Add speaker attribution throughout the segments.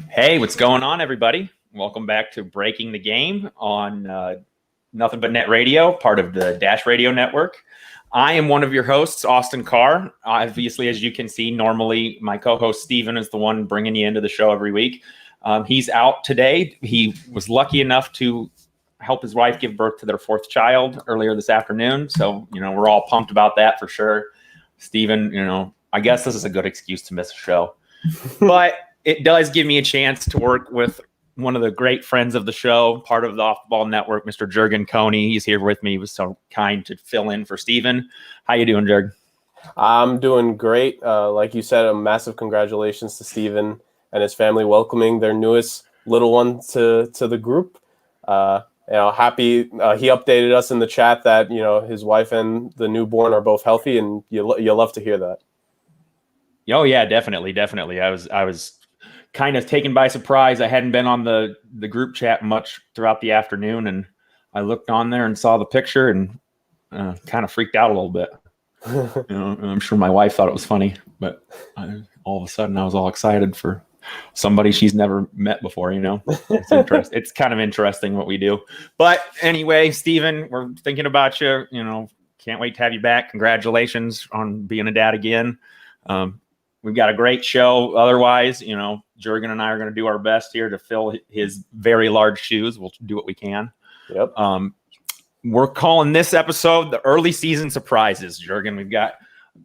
Speaker 1: Hey, what's going on, everybody? Welcome back to Breaking the Game on Nothing But Net Radio, part of the Dash Radio Network. I am one of your hosts, Austin Carr. Obviously, as you can see, normally my co-host Steven is the one bringing you into the show every week. He's out today. He was lucky enough to help his wife give birth to their fourth child earlier this afternoon. So, we're all pumped about that for sure. Steven, I guess this is a good excuse to miss a show. But it does give me a chance to work with one of the great friends of the show, part of the Off the Ball Network, Mr. Jurgen Koni. He's here with me. He was so kind to fill in for Steven. How you doing, Jurgen?
Speaker 2: I'm doing great. Like you said, a massive congratulations to Steven and his family welcoming their newest little one to the group. Happy. He updated us in the chat that his wife and the newborn are both healthy, and you'll love to hear that.
Speaker 1: Oh yeah, definitely. I was kind of taken by surprise. I hadn't been on the group chat much throughout the afternoon, and I looked on there and saw the picture and kind of freaked out a little bit. I'm sure my wife thought it was funny, but all of a sudden I was all excited for somebody she's never met before. It's interesting. It's kind of interesting what we do. But anyway, Steven, we're thinking about you. Can't wait to have you back. Congratulations on being a dad again. We've got a great show. Otherwise, Jurgen and I are going to do our best here to fill his very large shoes. We'll do what we can.
Speaker 2: Yep.
Speaker 1: We're calling this episode the early season surprises, Jurgen. We've got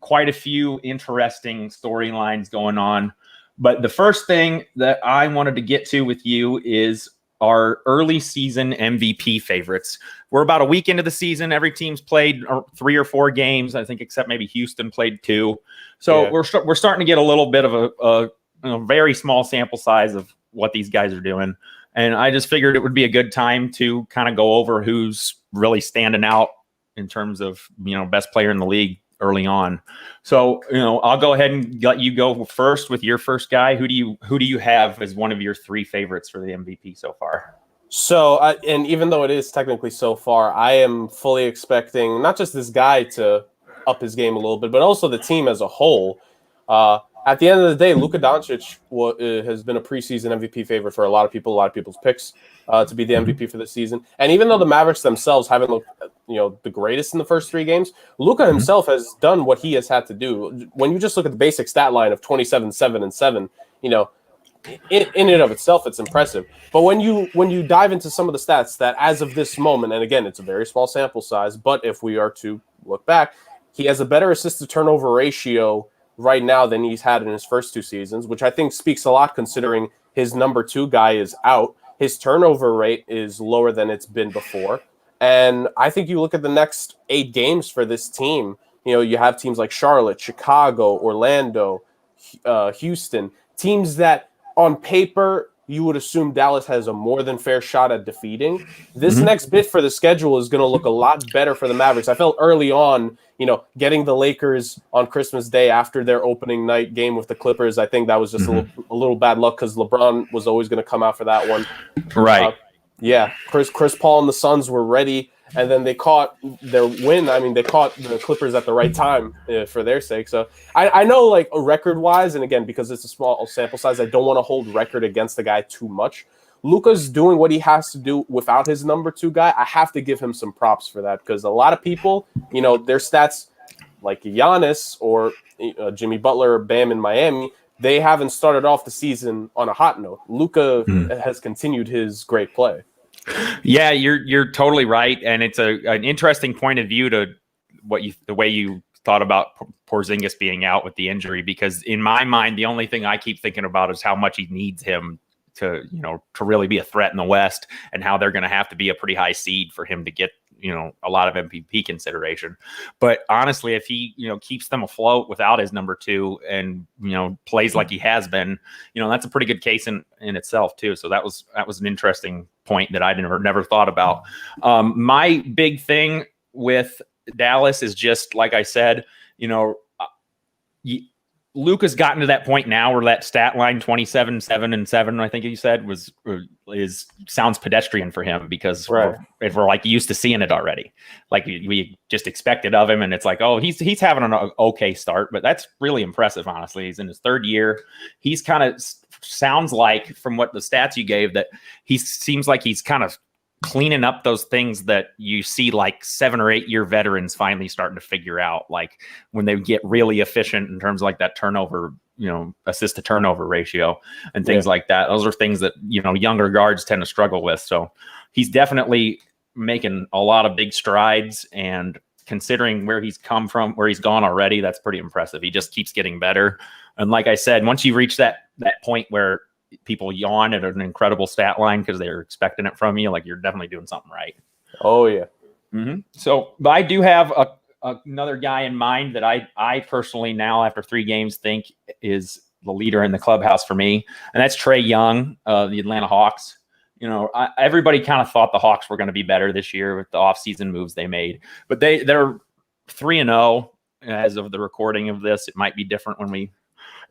Speaker 1: quite a few interesting storylines going on. But the first thing that I wanted to get to with you is our early season MVP favorites. We're about a week into the season. Every team's played 3 or 4 games, I think, except maybe Houston played 2. So yeah. We're starting to get a little bit of a very small sample size of what these guys are doing. And I just figured it would be a good time to kind of go over who's really standing out in terms of, best player in the league early on. So, I'll go ahead and let you go first with your first guy. Who do you have as one of your 3 favorites for the MVP so far?
Speaker 2: So, and even though it is technically so far, I am fully expecting not just this guy to up his game a little bit, but also the team as a whole. At the end of the day, Luka Doncic has been a preseason MVP favorite for a lot of people's picks to be the MVP for the season. And even though the Mavericks themselves haven't looked, the greatest in the first 3 games, Luka himself has done what he has had to do. When you just look at the basic stat line of 27, 7, and 7, in and of itself, it's impressive. But when you dive into some of the stats that as of this moment, and again, it's a very small sample size, but if we are to look back, he has a better assist-to-turnover ratio right now than he's had in his first 2 seasons, which I think speaks a lot considering his number 2 guy is out. His turnover rate is lower than it's been before. And I think you look at the next 8 games for this team, you have teams like Charlotte, Chicago, Orlando, Houston, teams that on paper you would assume Dallas has a more than fair shot at defeating. This next bit for the schedule is going to look a lot better for the Mavericks. I felt early on, getting the Lakers on Christmas Day after their opening night game with the Clippers, I think that was just a little bad luck because LeBron was always going to come out for that one.
Speaker 1: Right.
Speaker 2: Chris Paul and the Suns were ready, and then they caught their win. I mean, they caught the Clippers at the right time for their sake. So I know, like, record-wise, and again, because it's a small sample size, I don't want to hold record against the guy too much. Luka's doing what he has to do without his number 2 guy. I have to give him some props for that because a lot of people, their stats like Giannis or Jimmy Butler or Bam in Miami, they haven't started off the season on a hot note. Luka has continued his great play.
Speaker 1: Yeah, you're totally right, and it's an interesting point of view to the way you thought about Porzingis being out with the injury, because in my mind, the only thing I keep thinking about is how much he needs him to really be a threat in the West, and how they're going to have to be a pretty high seed for him to get a lot of MVP consideration. But honestly, if he keeps them afloat without his number 2 and plays like he has been, that's a pretty good case in itself too. So that was an interesting point that I never thought about. My big thing with Dallas is just like I said, Luka's gotten to that point now where that stat line 27, 7, and 7, I think you said, sounds pedestrian for him because we're like used to seeing it already. Like we just expect it of him, and it's like, oh, he's having an okay start, but that's really impressive, honestly. He's in his 3rd year. He's kind of sounds like from what the stats you gave that he seems like he's kind of cleaning up those things that you see like 7 or 8 year veterans finally starting to figure out, like when they get really efficient in terms of like that turnover, assist to turnover ratio and things like that. Those are things that, younger guards tend to struggle with. So he's definitely making a lot of big strides, and considering where he's come from, where he's gone already, that's pretty impressive. He just keeps getting better. And like I said, once you reach that point where people yawn at an incredible stat line because they're expecting it from you, like you're definitely doing something right.
Speaker 2: Oh yeah.
Speaker 1: Mm-hmm. So, but I do have another guy in mind that I personally now after 3 games think is the leader in the clubhouse for me, and that's Trae Young, the Atlanta Hawks. Everybody kind of thought the Hawks were going to be better this year with the offseason moves they made, but they're 3-0 as of the recording of this. It might be different when we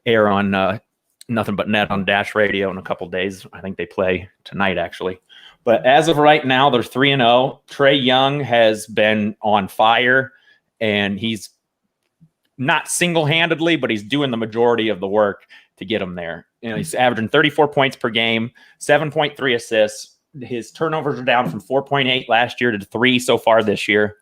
Speaker 1: air on Nothing But Net on Dash Radio in a couple days. I think they play tonight, actually. But as of right now, they're 3-0. Trae Young has been on fire, and he's not single-handedly, but he's doing the majority of the work to get him there. He's averaging 34 points per game, 7.3 assists. His turnovers are down from 4.8 last year to 3 so far this year.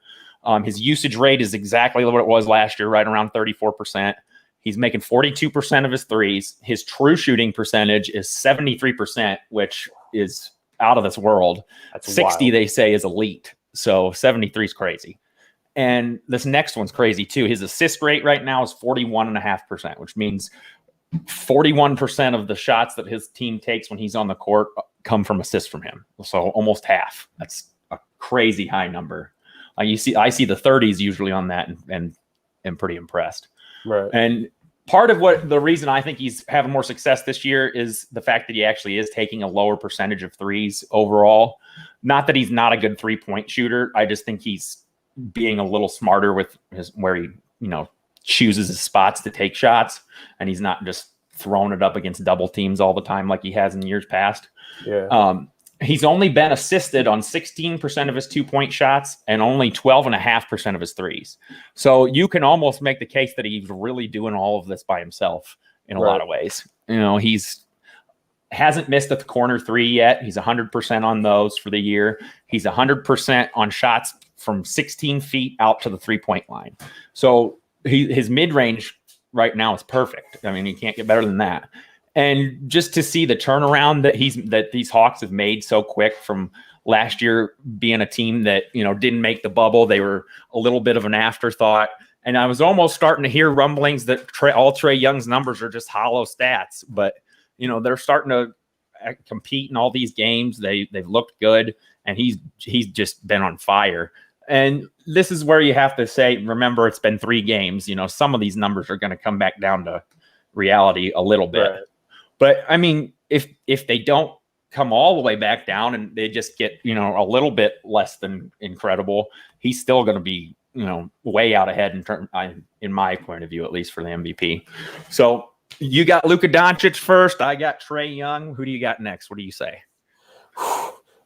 Speaker 1: His usage rate is exactly what it was last year, right around 34%. He's making 42% of his threes. His true shooting percentage is 73%, which is out of this world. That's 60, wild. They say, is elite. So 73 is crazy. And this next one's crazy too. His assist rate right now is 41.5%, which means 41% of the shots that his team takes when he's on the court come from assists from him. So almost half. That's a crazy high number. I see the 30s usually on that, and am pretty impressed. Right. And part of the reason I think he's having more success this year is the fact that he actually is taking a lower percentage of threes overall. Not that he's not a good 3-point shooter. I just think he's being a little smarter with where he, chooses his spots to take shots, and he's not just throwing it up against double teams all the time like he has in years past. Yeah. He's only been assisted on 16% of his 2-point shots and only 12.5% of his threes. So you can almost make the case that he's really doing all of this by himself in a lot of ways. He's hasn't missed at the corner 3 yet. He's 100% on those for the year. He's 100% on shots from 16 feet out to the 3-point line. So his mid-range right now is perfect. I mean, he can't get better than that. And just to see the turnaround that these Hawks have made so quick from last year being a team that, didn't make the bubble. They were a little bit of an afterthought. And I was almost starting to hear rumblings that all Trae Young's numbers are just hollow stats. But, they're starting to compete in all these games. They've looked good, and he's just been on fire. And this is where you have to say, remember, it's been 3 games. Some of these numbers are going to come back down to reality a little bit. Right. But I mean, if they don't come all the way back down and they just get, a little bit less than incredible, he's still going to be, way out ahead in my point of view, at least for the MVP. So you got Luka Doncic first. I got Trae Young. Who do you got next? What do you say?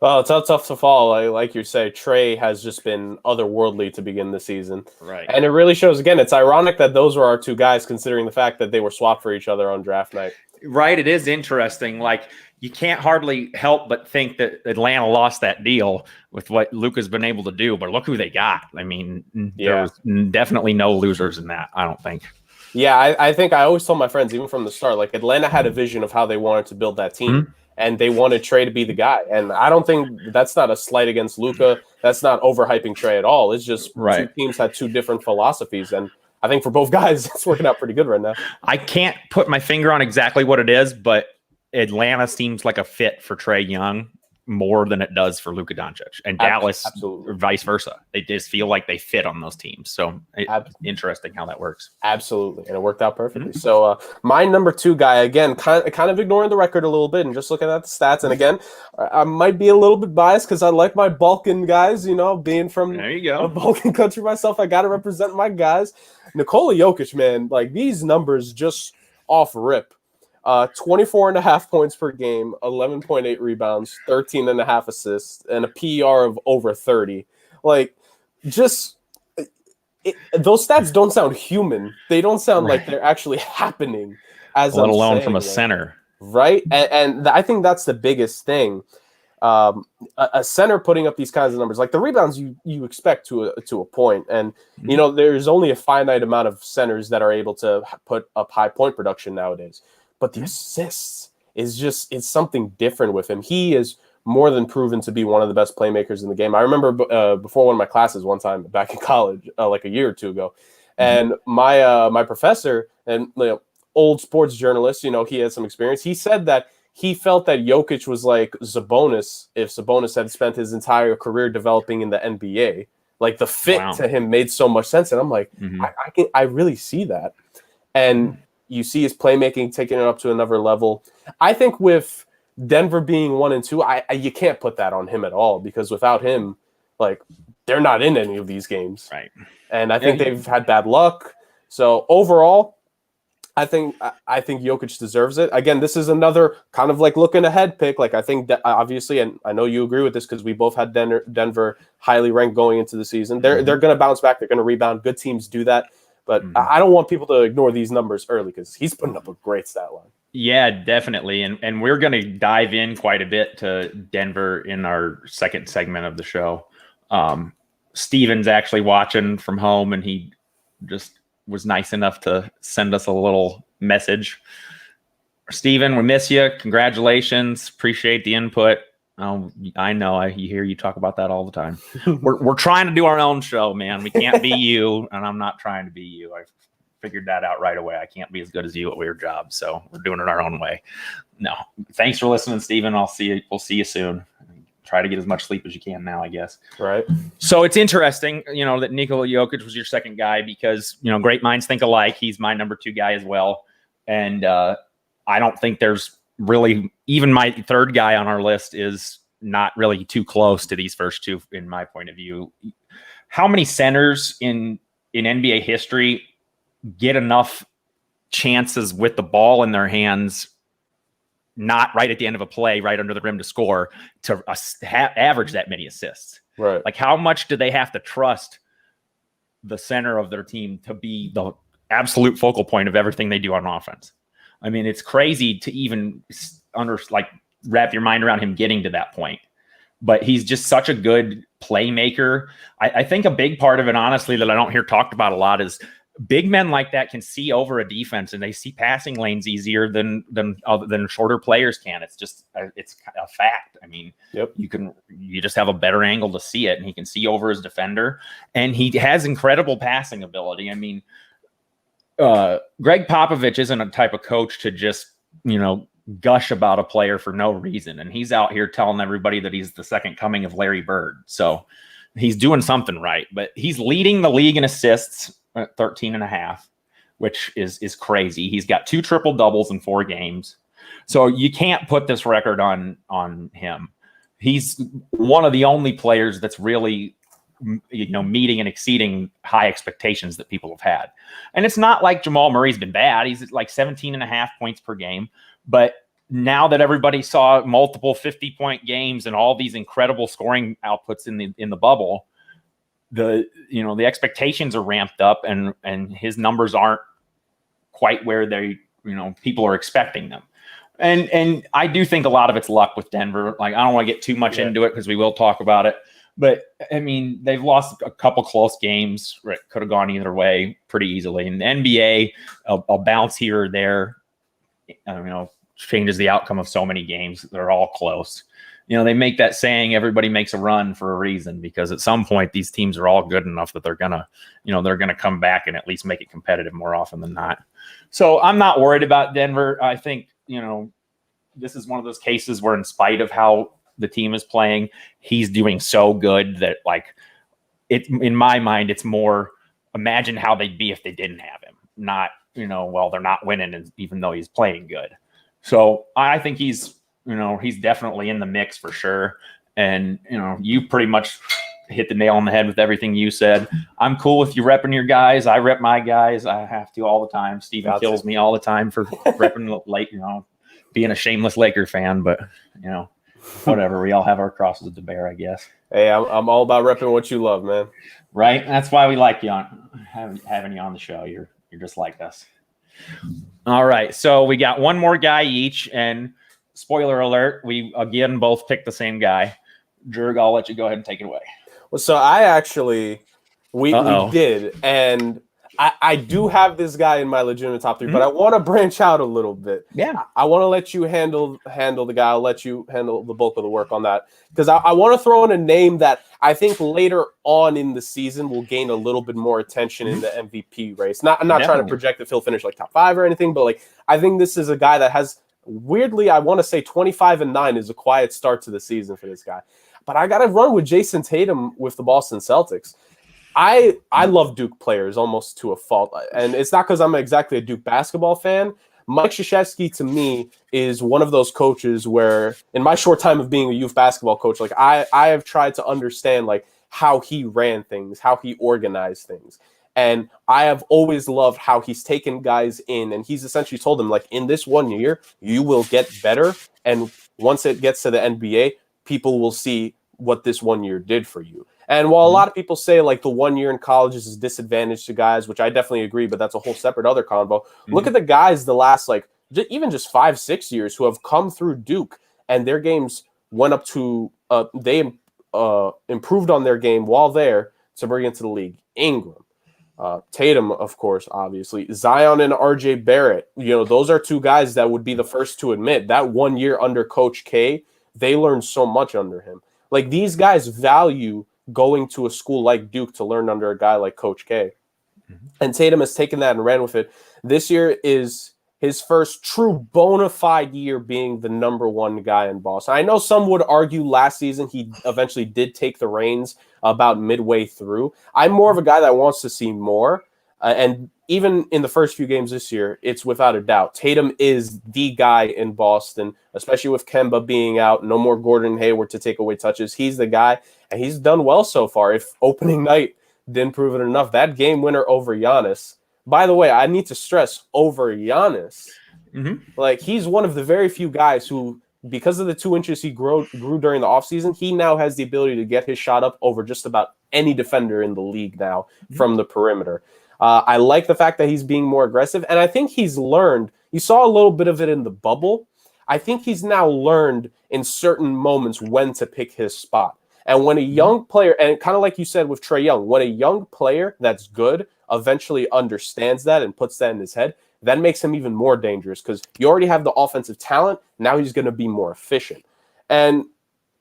Speaker 2: Well, it's tough to follow. Like you say, Trae has just been otherworldly to begin the season. Right. And it really shows, again, it's ironic that those were our 2 guys, considering the fact that they were swapped for each other on draft night.
Speaker 1: Right. It is interesting. Like, you can't hardly help but think that Atlanta lost that deal with what Luka's been able to do. But look who they got. I mean, there was definitely no losers in that, I don't think.
Speaker 2: Yeah, I think I always told my friends, even from the start, like, Atlanta had a vision of how they wanted to build that team. Mm-hmm. And they wanted Trae to be the guy. And I don't think that's not a slight against Luka. That's not overhyping Trae at all. It's just 2 teams had 2 different philosophies. And I think for both guys, it's working out pretty good right now.
Speaker 1: I can't put my finger on exactly what it is, but Atlanta seems like a fit for Trae Young more than it does for Luka Doncic, and Dallas, or vice versa. They just feel like they fit on those teams. So interesting how that works.
Speaker 2: Absolutely, and it worked out perfectly. Mm-hmm. So my number 2 guy, again, kind of ignoring the record a little bit and just looking at the stats. And again, I might be a little bit biased because I like my Balkan guys. Being from a Balkan country myself, I got to represent my guys. Nikola Jokic, man, like, these numbers just off rip. 24.5 points per game, 11.8 rebounds, 13.5 assists, and a PER of over 30. Like, those stats don't sound human. They don't sound like they're actually happening. Let
Speaker 1: alone from a center.
Speaker 2: Right? And I think that's the biggest thing. A center putting up these kinds of numbers, like the rebounds you expect to a point. And, there's only a finite amount of centers that are able to put up high point production nowadays. But the assists it's something different with him. He is more than proven to be one of the best playmakers in the game. I remember before one of my classes one time back in college, like a year or two ago, and my professor and old sports journalist, he had some experience. He said that he felt that Jokic was like Sabonis if Sabonis had spent his entire career developing in the NBA. Like the fit to him made so much sense, and I'm like, I really see that. And you see his playmaking taking it up to another level. I think with Denver being 1 and 2, you can't put that on him at all, because without him, like, they're not in any of these games.
Speaker 1: Right.
Speaker 2: And I think they've had bad luck. So overall, I think Jokic deserves it. Again, this is another kind of like looking ahead pick. Like, I think that obviously, and I know you agree with this because we both had Denver highly ranked going into the season. They're going to bounce back. They're going to rebound. Good teams do that. But I don't want people to ignore these numbers early because he's putting up a great stat line.
Speaker 1: Yeah, definitely. And we're going to dive in quite a bit to Denver in our second segment of the show. Steven's actually watching from home, and he just was nice enough to send us a little message. Steven, we miss you. Congratulations. Appreciate the input. I know you hear you talk about that all the time. We're trying to do our own show, man. We can't be you, and I'm not trying to be you. I figured that out right away. I can't be as good as you at weird jobs, so we're doing it our own way. No, thanks for listening, Steven. We'll see you soon. Try to get as much sleep as you can now, I guess.
Speaker 2: Right.
Speaker 1: So it's interesting, that Nikola Jokic was your second guy because, great minds think alike. He's my number 2 guy as well. And I don't think there's really, even my third guy on our list is not really too close to these first two, in my point of view. How many centers in NBA history get enough chances with the ball in their hands, not right at the end of a play, right under the rim to score, to average that many assists?
Speaker 2: Right.
Speaker 1: Like, how much do they have to trust the center of their team to be the absolute focal point of everything they do on offense? I mean, it's crazy to even wrap your mind around him getting to that point. But he's just such a good playmaker. I think a big part of it, honestly, that I don't hear talked about a lot is big men like that can see over a defense, and they see passing lanes easier than shorter players can. It's just it's a fact. I mean, you just have a better angle to see it, and he can see over his defender, and he has incredible passing ability. I mean, Greg Popovich isn't a type of coach to just gush about a player for no reason, and he's out here telling everybody that he's the second coming of Larry Bird. So he's doing something right, but he's leading the league in assists at 13.5, which is crazy. He's got 2 triple doubles in 4 games. So you can't put this record on him. He's one of the only players that's really, meeting and exceeding high expectations that people have had. And it's not like Jamal Murray's been bad. He's like 17.5 points per game. But now that everybody saw multiple 50-point games and all these incredible scoring outputs in the bubble, the expectations are ramped up, and his numbers aren't quite where they people are expecting them. And I do think a lot of it's luck with Denver. Like, I don't want to get too much into it because we will talk about it. But I mean, they've lost a couple close games. Right, could have gone either way pretty easily. In the NBA, a bounce here or there, changes the outcome of so many games. They're all close. They make that saying, everybody makes a run for a reason, because at some point these teams are all good enough that they're going to come back and at least make it competitive more often than not. So I'm not worried about Denver. I think, this is one of those cases where, in spite of how the team is playing, he's doing so good that, like, in my mind, it's more, imagine how they'd be if they didn't have him. Not, they're not winning even though he's playing good. So I think he's definitely in the mix for sure. And, you pretty much hit the nail on the head with everything you said. I'm cool with you repping your guys. I rep my guys. I have to all the time. Steven kills me all the time for repping late, being a shameless Laker fan, but, whatever. We all have our crosses to bear, I guess.
Speaker 2: Hey, I'm all about repping what you love, man.
Speaker 1: Right. That's why we like you having you on the show. You're just like us. All right. So we got one more guy each. And spoiler alert, we again both picked the same guy. Jurg, I'll let you go ahead and take it away.
Speaker 2: Well, so I actually, we did. And I do have this guy in my legitimate top 3, but I want to branch out a little bit.
Speaker 1: Yeah.
Speaker 2: I want to let you handle the guy. I'll let you handle the bulk of the work on that. Because I want to throw in a name that I think later on in the season will gain a little bit more attention in the MVP race. I'm not trying to project that he'll finish like top 5 or anything, but like I think this is a guy that has, weirdly, I want to say 25-9 is a quiet start to the season for this guy. But I got to run with Jason Tatum with the Boston Celtics. I love Duke players almost to a fault. And it's not because I'm exactly a Duke basketball fan. Mike Krzyzewski, to me, is one of those coaches where, in my short time of being a youth basketball coach, like I have tried to understand like how he ran things, how he organized things. And I have always loved how he's taken guys in, and he's essentially told them, like, in this 1 year, you will get better. And once it gets to the NBA, people will see what this 1 year did for you. And while a lot of people say like the 1 year in college is a disadvantage to guys, which I definitely agree, but that's a whole separate other convo. Look at the guys the last like even just 5-6 years who have come through Duke and their games went up to they improved on their game while there to bring into the league. Ingram, Tatum, of course, obviously, Zion and RJ Barrett. You know, those are two guys that would be the first to admit that 1 year under Coach K, they learned so much under him. Like these guys value going to a school like Duke to learn under a guy like Coach K. And Tatum has taken that and ran with it. This year is his first true bona fide year being the number 1 guy in Boston. I know some would argue last season he eventually did take the reins about midway through. I'm more of a guy that wants to see more. And even in the first few games this year, it's without a doubt. Tatum is the guy in Boston, especially with Kemba being out, no more Gordon Hayward to take away touches. He's the guy, and he's done well so far. If opening night didn't prove it enough, that game winner over Giannis. By the way, I need to stress over Giannis. Like he's one of the very few guys who, because of the 2 inches he grew during the offseason, he now has the ability to get his shot up over just about any defender in the league now from the perimeter. I like the fact that he's being more aggressive, and I think he's learned. You saw a little bit of it in the bubble. I think he's now learned in certain moments when to pick his spot. And when a young player, and kind of like you said with Trae Young, when a young player that's good eventually understands that and puts that in his head, that makes him even more dangerous because you already have the offensive talent. Now he's going to be more efficient. And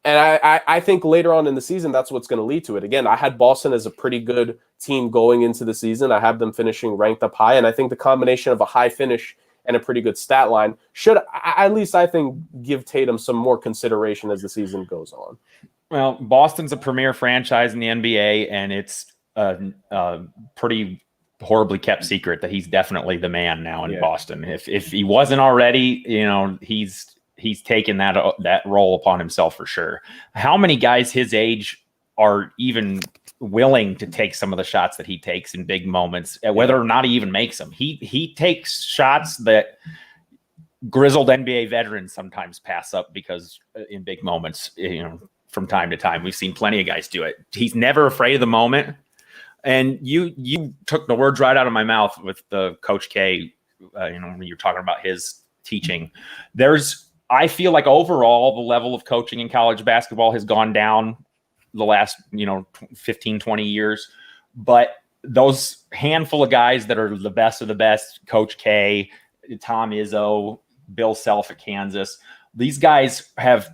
Speaker 2: I think later on in the season, that's what's going to lead to it. Again, I had Boston as a pretty good team going into the season. I have them finishing ranked up high. And I think the combination of a high finish and a pretty good stat line should, at least I think, give Tatum some more consideration as the season goes on.
Speaker 1: Well, Boston's a premier franchise in the NBA, and it's a pretty horribly kept secret that he's definitely the man now in Boston. If he wasn't already, you know, he's taken that role upon himself for sure. How many guys his age are even willing to take some of the shots that he takes in big moments, whether or not he even makes them? He takes shots that grizzled NBA veterans sometimes pass up because in big moments, you know, from time to time, we've seen plenty of guys do it. He's never afraid of the moment. And you took the words right out of my mouth with the Coach K, when you're talking about his teaching. I feel like overall the level of coaching in college basketball has gone down the last, 15, 20 years. But those handful of guys that are the best of the best, Coach K, Tom Izzo, Bill Self at Kansas, these guys have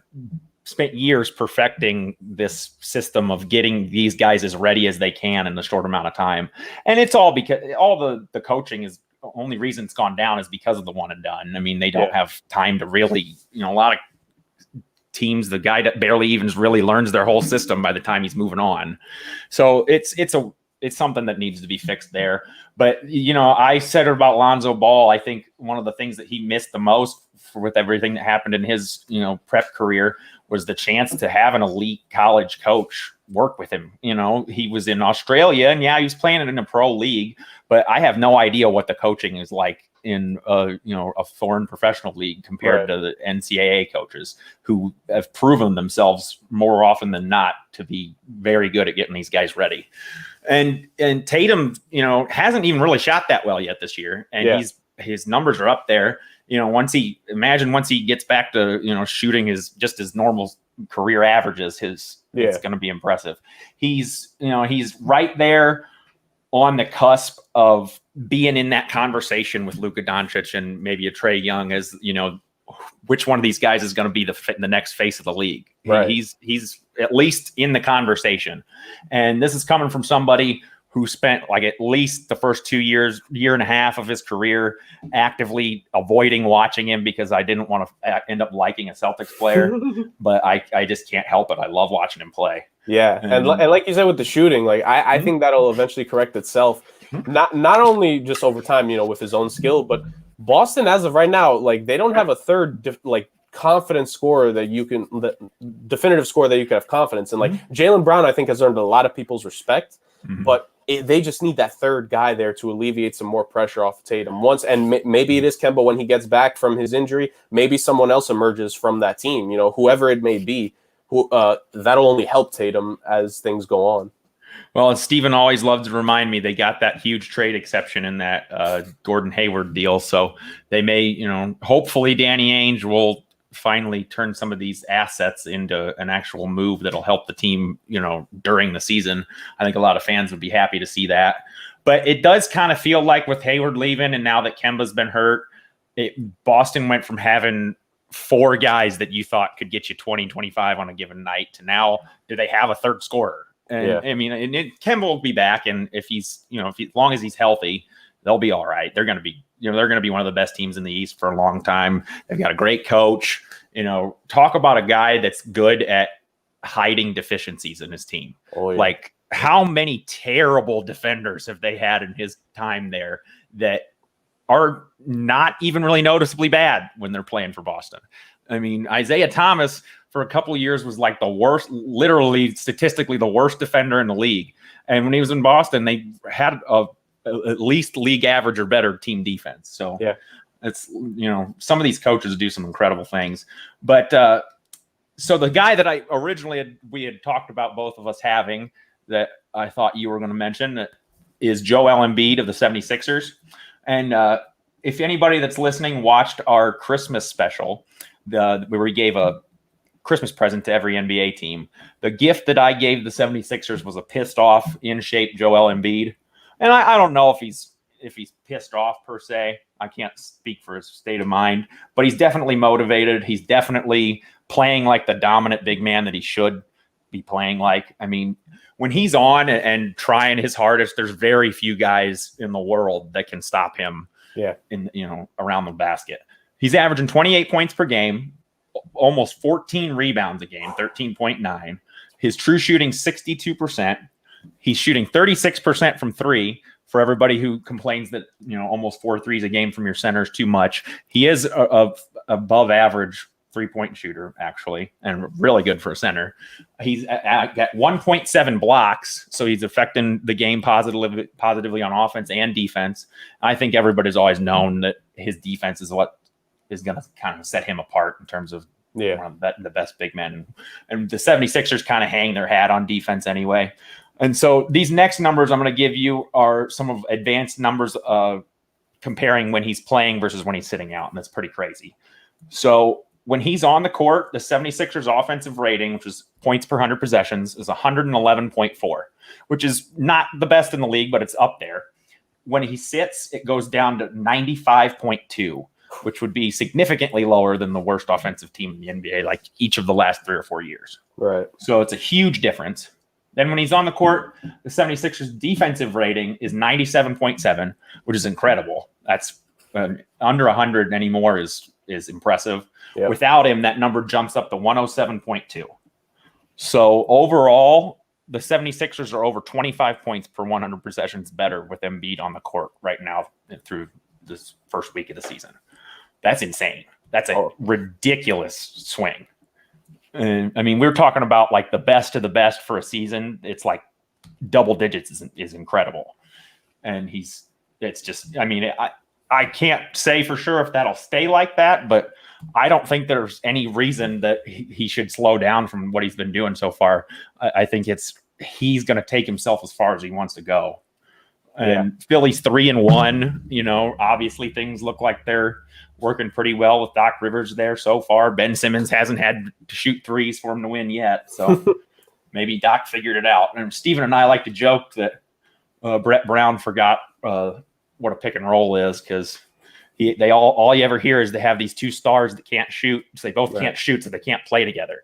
Speaker 1: spent years perfecting this system of getting these guys as ready as they can in the short amount of time. And it's all because all the coaching is the only reason it's gone down is because of the one and done. I mean, they don't have time to really, a lot of teams, the guy that barely even really learns their whole system by the time he's moving on. So it's something that needs to be fixed there. But, I said it about Lonzo Ball. I think one of the things that he missed the most with everything that happened in his, prep career was the chance to have an elite college coach work with him. He was in Australia and he was playing in a pro league, but I have no idea what the coaching is like in a foreign professional league compared to the NCAA coaches who have proven themselves more often than not to be very good at getting these guys ready. And Tatum, hasn't even really shot that well yet this year. And his numbers are up there. Once he gets back to, shooting his normal career averages, it's going to be impressive. He's right there on the cusp of being in that conversation with Luka Doncic and maybe a Trae Young as, which one of these guys is going to be the next face of the league.
Speaker 2: Right.
Speaker 1: He's at least in the conversation. And this is coming from somebody who spent like at least the first year and a half of his career actively avoiding watching him because I didn't want to end up liking a Celtics player, but I just can't help it. I love watching him play.
Speaker 2: Yeah. And like you said with the shooting, like I think that'll eventually correct itself. Not only just over time, with his own skill, but Boston as of right now, like they don't have a third confident scorer the definitive scorer that you can have confidence in. Like Jaylen Brown, I think has earned a lot of people's respect, but they just need that third guy there to alleviate some more pressure off Tatum once. And maybe it is Kemba when he gets back from his injury. Maybe someone else emerges from that team, whoever it may be, who that'll only help Tatum as things go on.
Speaker 1: Well, as Steven always loves to remind me, they got that huge trade exception in that Gordon Hayward deal. So they may, hopefully Danny Ainge will finally turn some of these assets into an actual move that'll help the team, during the season. I think a lot of fans would be happy to see that. But it does kind of feel like with Hayward leaving and now that Kemba's been hurt, Boston went from having 4 guys that you thought could get you 20, 25 on a given night to now, do they have a third scorer? And I mean, Kemba will be back, and if he's, as long as he's healthy, they'll be all right. They're going to be, they're going to be one of the best teams in the East for a long time. They've got a great coach. Talk about a guy that's good at hiding deficiencies in his team. Oh, yeah. Like, how many terrible defenders have they had in his time there that are not even really noticeably bad when they're playing for Boston? I mean, Isaiah Thomas for a couple of years was like the worst, literally statistically the worst defender in the league. And when he was in Boston, they had at least league average or better team defense. So it's, some of these coaches do some incredible things. But so the guy that we had talked about both of us having that I thought you were going to mention is Joel Embiid of the 76ers. And if anybody that's listening watched our Christmas special, where we gave a Christmas present to every NBA team, the gift that I gave the 76ers was a pissed off, in shape Joel Embiid. And I don't know if he's pissed off per se. I can't speak for his state of mind, but he's definitely motivated. He's definitely playing like the dominant big man that he should be playing like. I mean, when he's on and trying his hardest, there's very few guys in the world that can stop him around the basket. He's averaging 28 points per game, almost 14 rebounds a game, 13.9. His true shooting, 62%. He's shooting 36% from 3. For everybody who complains that, almost 4 threes a game from your center is too much, he is a above average 3-point shooter, actually, and really good for a center. He's got 1.7 blocks, so he's affecting the game positively on offense and defense. I think everybody's always known that his defense is what is going to kind of set him apart in terms of one of the best big men. And the 76ers kind of hang their hat on defense anyway. And so these next numbers I'm going to give you are some of advanced numbers comparing when he's playing versus when he's sitting out, and that's pretty crazy. So when he's on the court, the 76ers offensive rating, which is points per 100 possessions, is 111.4, which is not the best in the league, but it's up there. When he sits, it goes down to 95.2, which would be significantly lower than the worst offensive team in the NBA, like each of the last 3 or 4 years. Right. So it's a huge difference. Then when he's on the court, the 76ers defensive rating is 97.7, which is incredible. That's under 100 anymore is impressive. Yep. Without him, that number jumps up to 107.2. So overall, the 76ers are over 25 points per 100 possessions better with Embiid on the court right now through this first week of the season. That's insane. That's a ridiculous swing. I mean, we're talking about like the best of the best for a season. It's like double digits is incredible. And I can't say for sure if that'll stay like that, but I don't think there's any reason that he should slow down from what he's been doing so far. I think he's going to take himself as far as he wants to go. And Philly's 3-1. You know, obviously things look like they're working pretty well with Doc Rivers there so far. Ben Simmons hasn't had to shoot threes for him to win yet. So maybe Doc figured it out. And Steven and I like to joke that Brett Brown forgot what a pick and roll is, because all you ever hear is they have these two stars that can't shoot. So they both can't shoot, so they can't play together.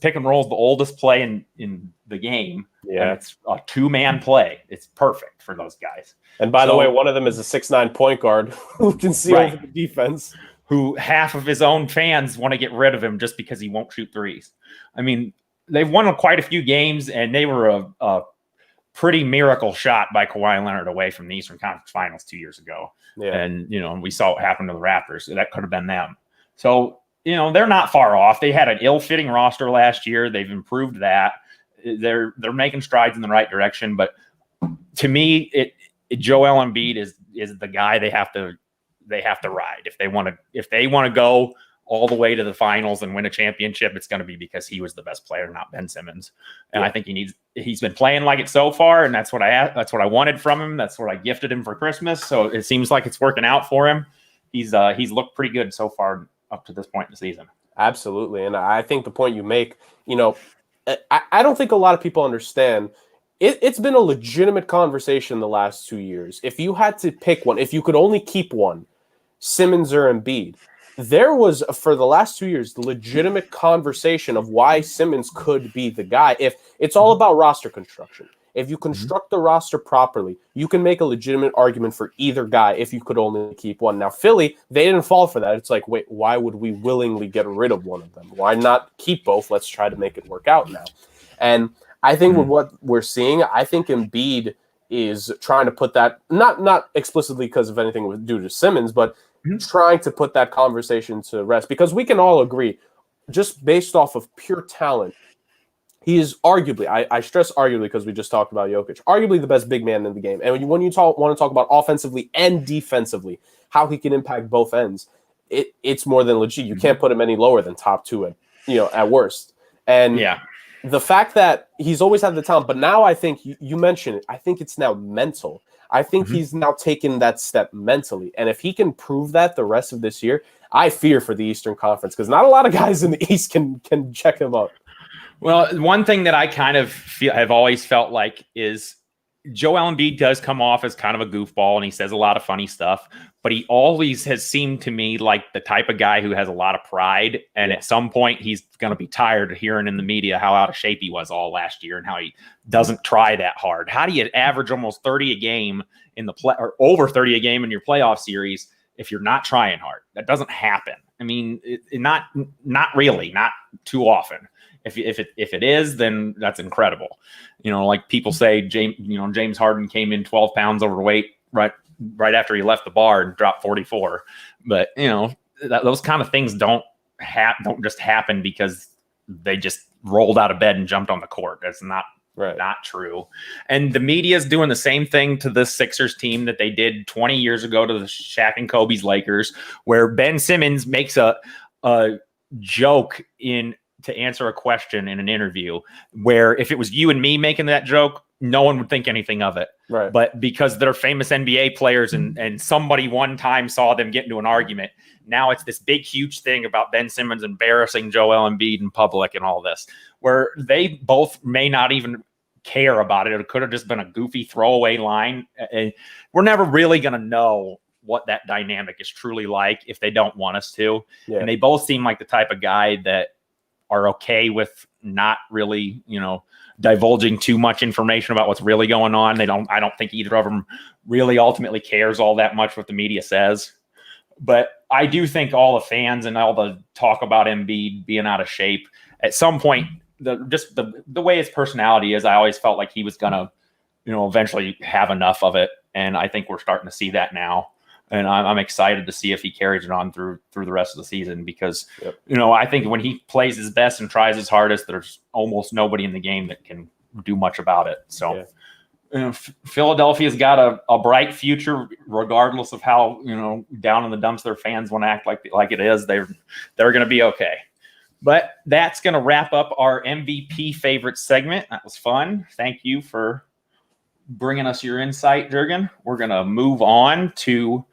Speaker 1: Pick and roll is the oldest play in the game. Yeah, and it's a 2-man play. It's perfect for those guys.
Speaker 2: And by the way, one of them is a 6'9" point guard who can see over the defense.
Speaker 1: Who half of his own fans want to get rid of him just because he won't shoot threes. I mean, they've won quite a few games, and they were a pretty miracle shot by Kawhi Leonard away from the Eastern Conference Finals 2 years ago. Yeah. And, you know, we saw what happened to the Raptors. So that could have been them. So, you know, they're not far off. They had an ill-fitting roster last year. They've improved that. They're making strides in the right direction. But to me, Joel Embiid is the guy they have to ride. If they want to go all the way to the finals and win a championship, it's going to be because he was the best player, not Ben Simmons. And I think he's been playing like it so far, and that's what I wanted from him. That's what I gifted him for Christmas. So it seems like it's working out for him. He's looked pretty good so far up to this point in the season.
Speaker 2: Absolutely. And I think the point you make, you know, I don't think a lot of people understand. It's been a legitimate conversation the last 2 years. If you had to pick one, if you could only keep one, Simmons or Embiid, there was, for the last 2 years, the legitimate conversation of why Simmons could be the guy. If it's all about roster construction. If you construct the roster properly, you can make a legitimate argument for either guy if you could only keep one. Now, Philly, they didn't fall for that. It's like, wait, why would we willingly get rid of one of them? Why not keep both? Let's try to make it work out now. And I think with what we're seeing, I think Embiid is trying to put that, not explicitly because of anything due to Simmons, but trying to put that conversation to rest. Because we can all agree, just based off of pure talent, he is arguably, I stress arguably because we just talked about Jokic, arguably the best big man in the game. And when you want to talk about offensively and defensively, how he can impact both ends, it's more than legit. You can't put him any lower than top two at worst. And the fact that he's always had the talent, but now I think you mentioned it, I think it's now mental. I think he's now taken that step mentally. And if he can prove that the rest of this year, I fear for the Eastern Conference, because not a lot of guys in the East can check him up.
Speaker 1: Well, one thing that I kind of have always felt like is Joel Embiid does come off as kind of a goofball, and he says a lot of funny stuff, but he always has seemed to me like the type of guy who has a lot of pride. And at some point he's going to be tired of hearing in the media how out of shape he was all last year and how he doesn't try that hard. How do you average almost 30 a game in the play, or over 30 a game in your playoff series, if you're not trying hard? That doesn't happen. I mean, not really, not too often. If it is, then that's incredible. You know, like people say, James Harden came in 12 pounds overweight right after he left the bar and dropped 44. But you know, those kind of things don't just happen because they just rolled out of bed and jumped on the court. That's not true. And the media is doing the same thing to the Sixers team that they did 20 years ago to the Shaq and Kobe's Lakers, where Ben Simmons makes a joke to answer a question in an interview, where if it was you and me making that joke, no one would think anything of it. Right. But because they're famous NBA players and somebody one time saw them get into an argument, now it's this big, huge thing about Ben Simmons embarrassing Joel Embiid in public and all this, where they both may not even care about it. It could have just been a goofy throwaway line. And we're never really going to know what that dynamic is truly like if they don't want us to. Yeah. And they both seem like the type of guy that are okay with not really, divulging too much information about what's really going on. I don't think either of them really ultimately cares all that much what the media says. But I do think all the fans and all the talk about Embiid being out of shape, at some point, the way his personality is, I always felt like he was gonna, eventually have enough of it. And I think we're starting to see that now. And I'm excited to see if he carries it on through the rest of the season, because, I think when he plays his best and tries his hardest, there's almost nobody in the game that can do much about it. So Philadelphia's got a bright future, regardless of how, down in the dumps their fans want to act like it is. They're going to be okay. But that's going to wrap up our MVP favorite segment. That was fun. Thank you for bringing us your insight, Jurgen. We're going to move on to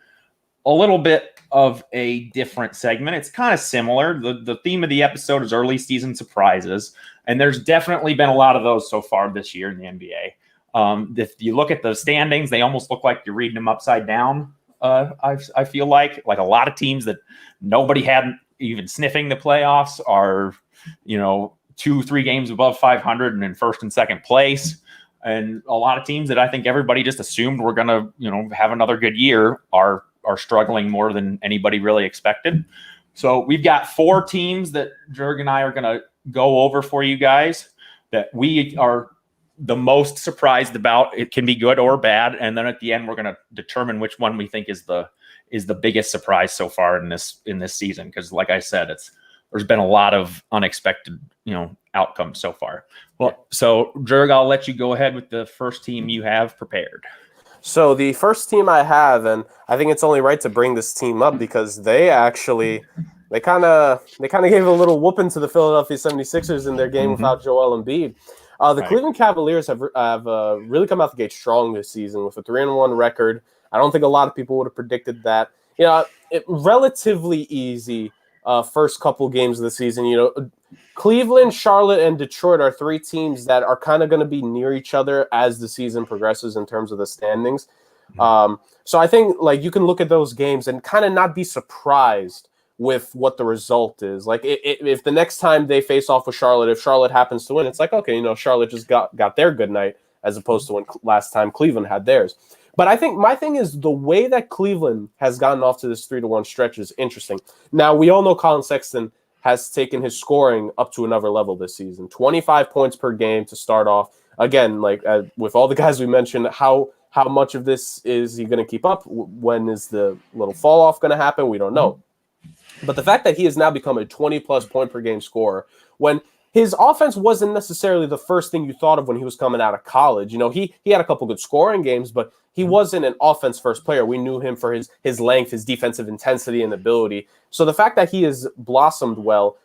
Speaker 1: a little bit of a different segment. It's kind of similar. The theme of the episode is early season surprises, and there's definitely been a lot of those so far this year in the NBA. If you look at the standings, they almost look like you're reading them upside down. I feel like a lot of teams that nobody had even sniffing the playoffs are, 2-3 games above 500 and in first and second place. And a lot of teams that I think everybody just assumed were going to, have another good year are struggling more than anybody really expected. So we've got 4 teams that Jurgen and I are going to go over for you guys that we are the most surprised about. It can be good or bad. And then at the end, we're going to determine which one we think is the biggest surprise so far in this season. Because like I said, there's been a lot of unexpected, outcomes so far. Well, so Jurg, I'll let you go ahead with the first team you have prepared.
Speaker 2: So the first team I have, and I think it's only right to bring this team up because they kind of gave a little whooping to the Philadelphia 76ers in their game without Joel Embiid. The Cleveland Cavaliers have really come out the gate strong this season with a 3-1 record. I don't think a lot of people would have predicted that. Relatively easy first couple games of the season. Cleveland, Charlotte, and Detroit are 3 teams that are kind of going to be near each other as the season progresses in terms of the standings. So I think you can look at those games and kind of not be surprised with what the result is. If the next time they face off with Charlotte, if Charlotte happens to win, it's okay, Charlotte just got their good night as opposed to when last time Cleveland had theirs. But I think my thing is the way that Cleveland has gotten off to this 3-1 stretch is interesting. Now, we all know Colin Sexton has taken his scoring up to another level this season. 25 points per game to start off. Again, with all the guys we mentioned, how much of this is he going to keep up? When is the little fall off going to happen? We don't know. But the fact that he has now become a 20-plus point per game scorer, when his offense wasn't necessarily the first thing you thought of when he was coming out of college. He had a couple good scoring games, but he wasn't an offense-first player. We knew him for his length, his defensive intensity and ability. So the fact that he has blossomed well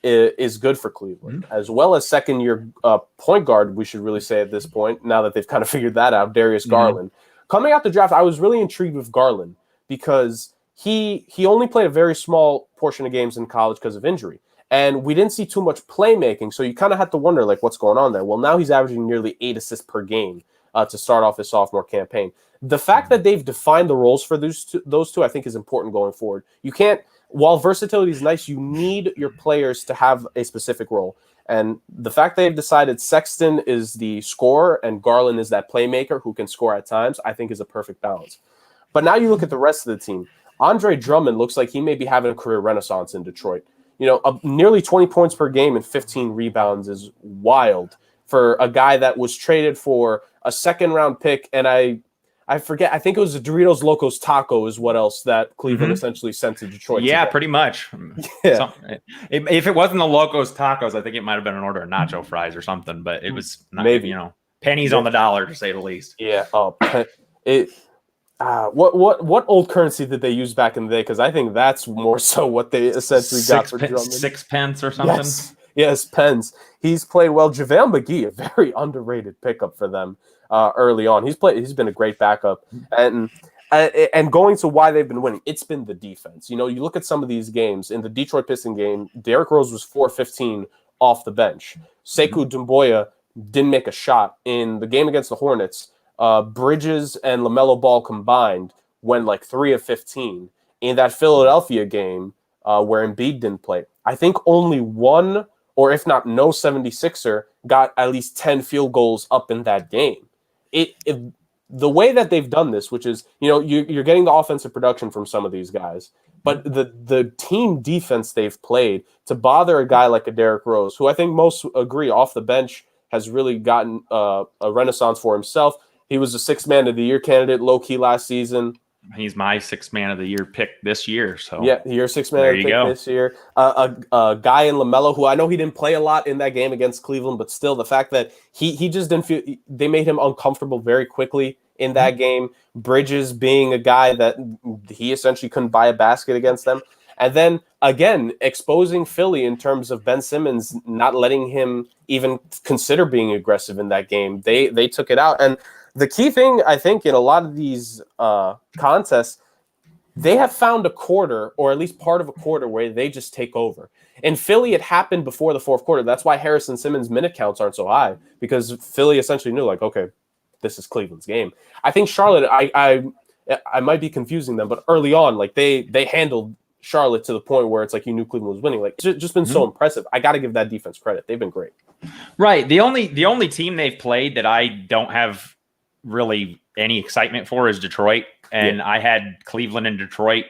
Speaker 2: is good for Cleveland, as well as second-year point guard, we should really say at this point, now that they've kind of figured that out, Darius Garland. Coming out the draft, I was really intrigued with Garland because he only played a very small portion of games in college because of injury. And we didn't see too much playmaking, so you kind of had to wonder, what's going on there? Well, now he's averaging nearly 8 assists per game to start off his sophomore campaign. The fact that they've defined the roles for those two, I think, is important going forward. You can't, while versatility is nice, you need your players to have a specific role. And the fact they've decided Sexton is the scorer and Garland is that playmaker who can score at times, I think is a perfect balance. But now you look at the rest of the team. Andre Drummond looks like he may be having a career renaissance in Detroit. Nearly 20 points per game and 15 rebounds is wild for a guy that was traded for a second-round pick. And I forget, I think it was a Doritos Locos Taco is what else that Cleveland essentially sent to Detroit.
Speaker 1: Yeah, pretty much. Yeah. If it wasn't the Locos Tacos, I think it might have been an order of nacho fries or something, but it was not, maybe, pennies on the dollar, to say the least.
Speaker 2: Yeah. What old currency did they use back in the day? Because I think that's more so what they essentially got for Drummond.
Speaker 1: 6 pence or something?
Speaker 2: Yes, pence. He's played well. JaVale McGee, a very underrated pickup for them early on. He's been a great backup. And going to why they've been winning, it's been the defense. You look at some of these games. In the Detroit Pistons game, Derrick Rose was 4-15 off the bench. Sekou Doumbouya didn't make a shot. In the game against the Hornets, Bridges and LaMelo Ball combined went 3 of 15. In that Philadelphia game where Embiid didn't play, I think only one, or if not no 76er, got at least 10 field goals up in that game. The way that they've done this, which is, you're getting the offensive production from some of these guys, but the team defense they've played to bother a guy like a Derrick Rose, who I think most agree off the bench has really gotten a renaissance for himself. He was a 6th man of the year candidate, low-key last season.
Speaker 1: He's my 6th man of the year pick this year. So
Speaker 2: yeah, your 6th man of the year pick this year. A guy in LaMelo, who I know he didn't play a lot in that game against Cleveland, but still the fact that he just didn't feel – they made him uncomfortable very quickly in that game. Bridges being a guy that he essentially couldn't buy a basket against them. And then, again, exposing Philly in terms of Ben Simmons not letting him even consider being aggressive in that game. They took it out. And The key thing, I think, in a lot of these contests, they have found a quarter, or at least part of a quarter, where they just take over. In Philly, it happened before the fourth quarter. That's why Harrison Simmons' minute counts aren't so high, because Philly essentially knew, like, okay, this is Cleveland's game. I think Charlotte, I might be confusing them, but early on, like, they handled Charlotte to the point where it's like you knew Cleveland was winning. Like, it's just been so impressive. I got to give that defense credit. They've been great.
Speaker 1: Right. The only team they've played that I don't have really any excitement for is Detroit. And I had Cleveland and Detroit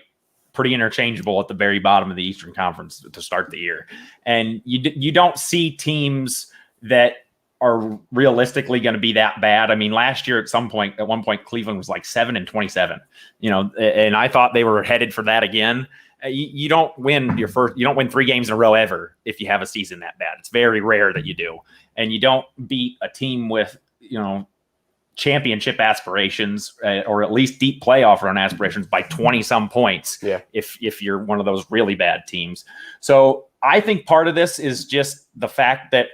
Speaker 1: pretty interchangeable at the very bottom of the Eastern Conference to start the year. And you don't see teams that are realistically going to be that bad. I mean, last year at one point, Cleveland was like 7-27, and I thought they were headed for that again. You don't win you don't win 3 games in a row ever if you have a season that bad. It's very rare that you do. And you don't beat a team with, championship aspirations or at least deep playoff run aspirations by 20 some points.
Speaker 2: Yeah.
Speaker 1: If you're one of those really bad teams. So I think part of this is just the fact that